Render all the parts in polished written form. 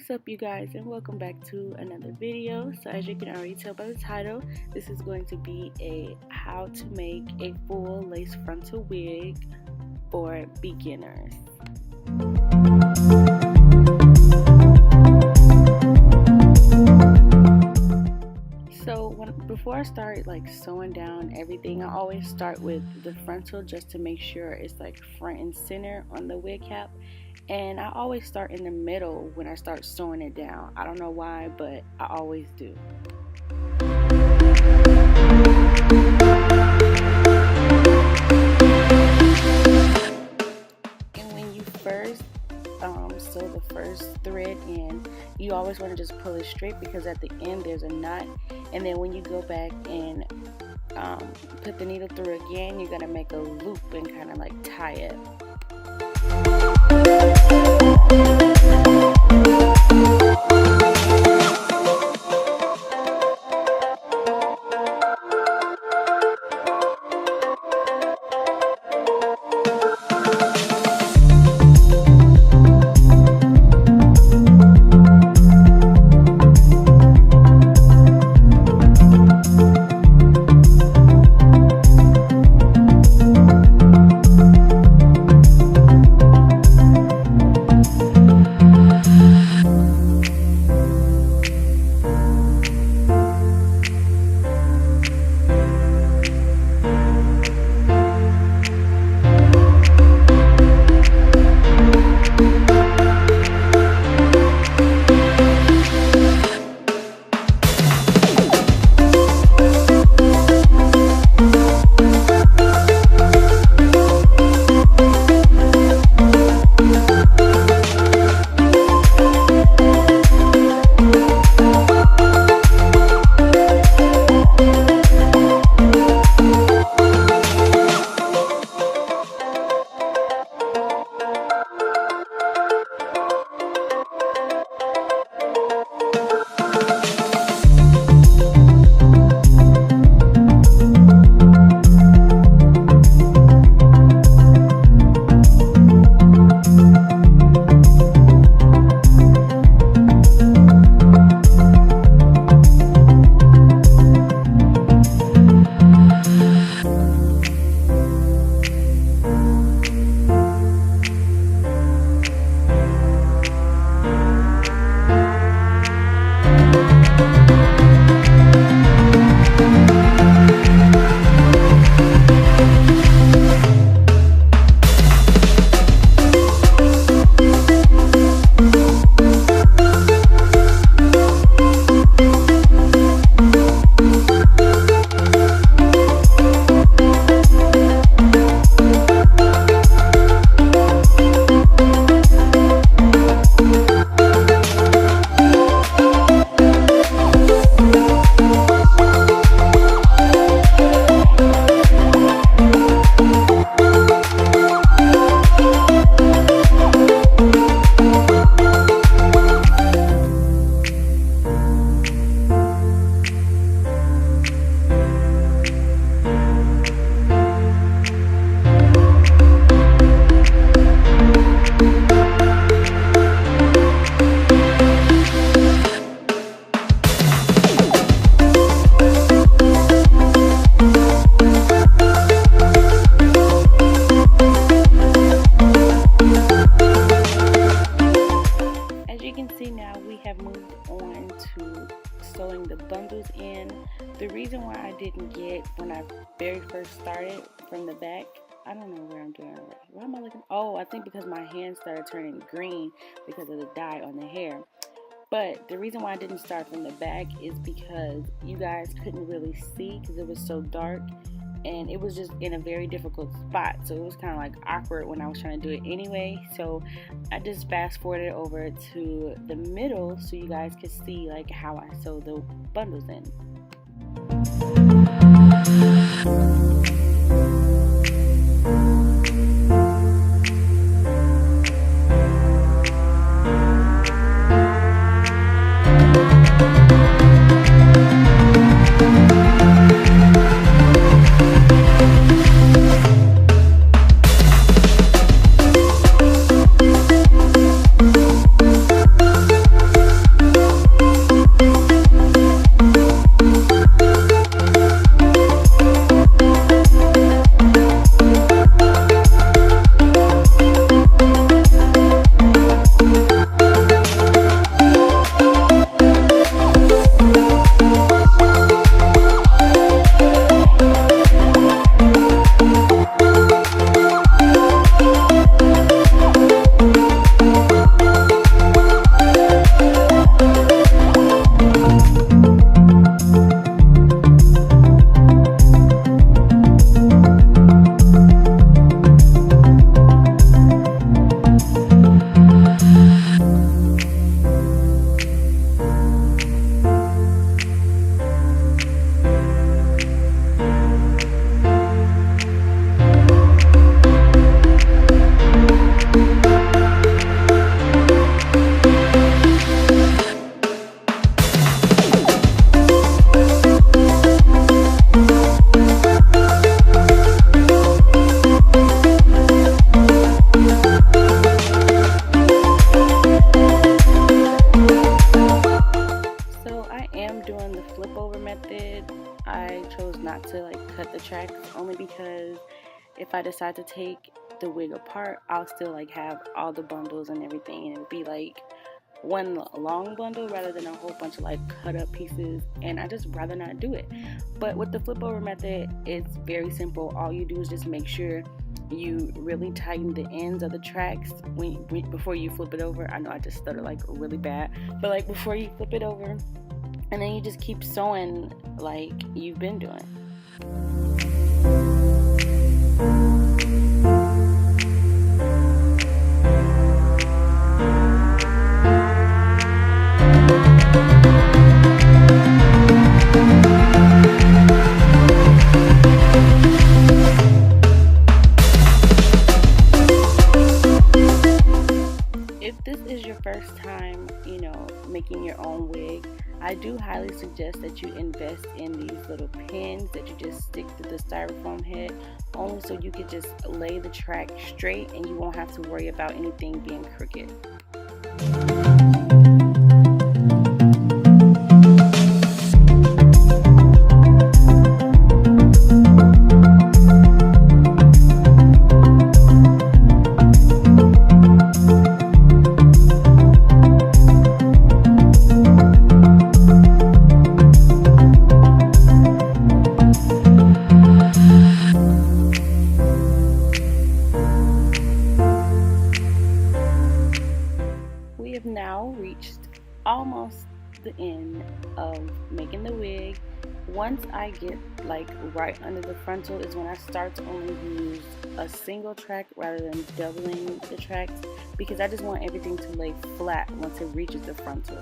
What's up, you guys, and welcome back to another video. So as you can already tell by the title, this is going to be a how to make a full lace frontal wig for beginners. Before I start sewing down everything, I always start with the frontal just to make sure it's front and center on the wig cap. And I always start in the middle when I start sewing it down. I don't know why, but I always do. And when you first sew the first thread in, you always want to just pull it straight because at the end there's a knot. And then when you go back and put the needle through again, you're going to make a loop and kind of tie it. Sewing the bundles in. The reason why I didn't get, when I very first started from the back, I don't know where I'm doing already. Why am I looking? Oh, I think because my hands started turning green because of the dye on the hair. But the reason why I didn't start from the back is because you guys couldn't really see because it was so dark. And it was just in a very difficult spot, so it was kind of awkward when I was trying to do it anyway. So I just fast forwarded over to the middle so you guys could see how I sew the bundles in. not to like cut the tracks, only because if I decide to take the wig apart, I'll still like have all the bundles and everything, and it'd be like one long bundle rather than a whole bunch of like cut up pieces, and I just rather not do it. But with the flip over method, it's very simple. All you do is just make sure you really tighten the ends of the tracks before you flip it over. I know I just stuttered like really bad, but like before you flip it over, and then you just keep sewing like you've been doing. If this is your first time, making your own wig, I do highly suggest that you invest in these little pins that you just stick to the styrofoam head, only so you can just lay the track straight and you won't have to worry about anything being crooked. Now reached almost the end of making the wig. Once I get like right under the frontal is when I start to only use a single track rather than doubling the tracks, because I just want everything to lay flat once it reaches the frontal.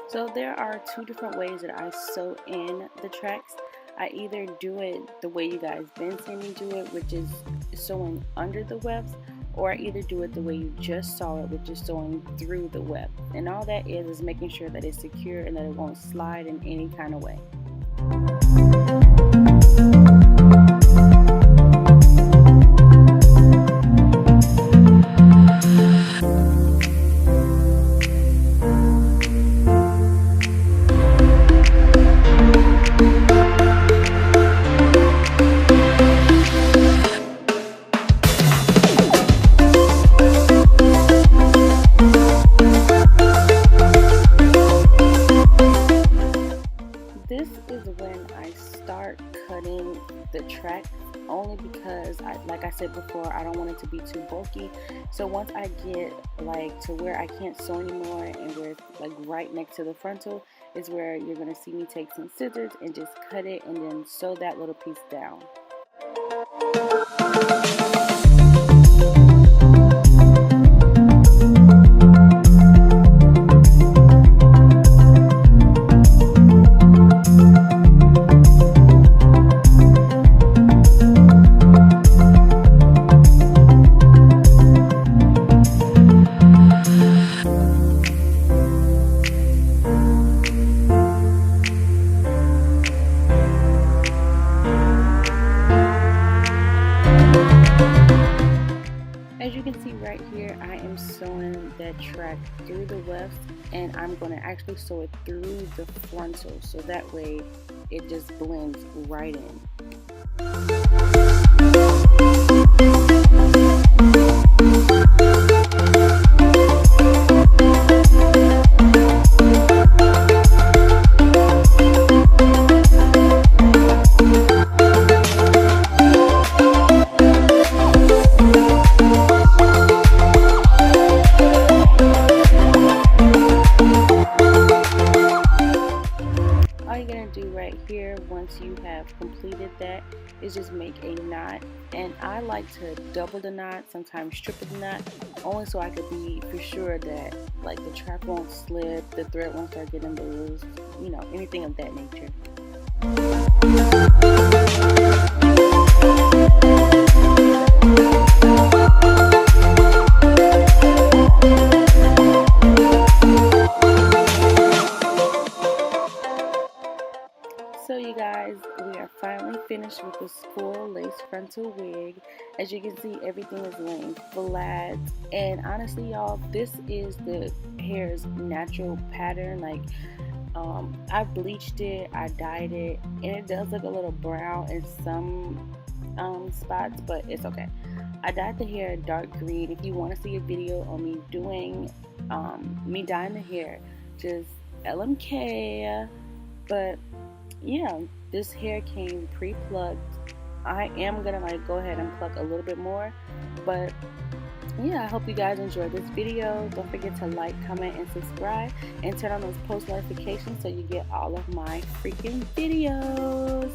So there are two different ways that I sew in the tracks. I either do it the way you guys been seeing me do it, which is sewing under the webs, or I either do it the way you just saw it, which is sewing through the web. And all that is making sure that it's secure and that it won't slide in any kind of way. This is when I start cutting the track, only because like I said before, I don't want it to be too bulky. So once I get like to where I can't sew anymore and where it's like right next to the frontal is where you're going to see me take some scissors and just cut it and then sew that little piece down. As you can see right here, I am sewing that track through the weft, and I'm going to actually sew it through the frontal, so that way it just blends right in. Once you have completed that is just make a knot, and I like to double the knot, sometimes triple the knot, only so I could be for sure that like the track won't slip, the thread won't start getting loose, anything of that nature. finished with this full lace frontal wig. As you can see, everything is laying flat, and honestly y'all, this is the hair's natural pattern. Like I bleached it, I dyed it, and it does look a little brown in some spots, but it's okay. I dyed the hair dark green. If you want to see a video on me doing me dyeing the hair, just LMK. But yeah, this hair came pre-plucked. I am gonna like go ahead and pluck a little bit more, but yeah, I hope you guys enjoyed this video. Don't forget to like, comment, and subscribe, and turn on those post notifications so you get all of my freaking videos.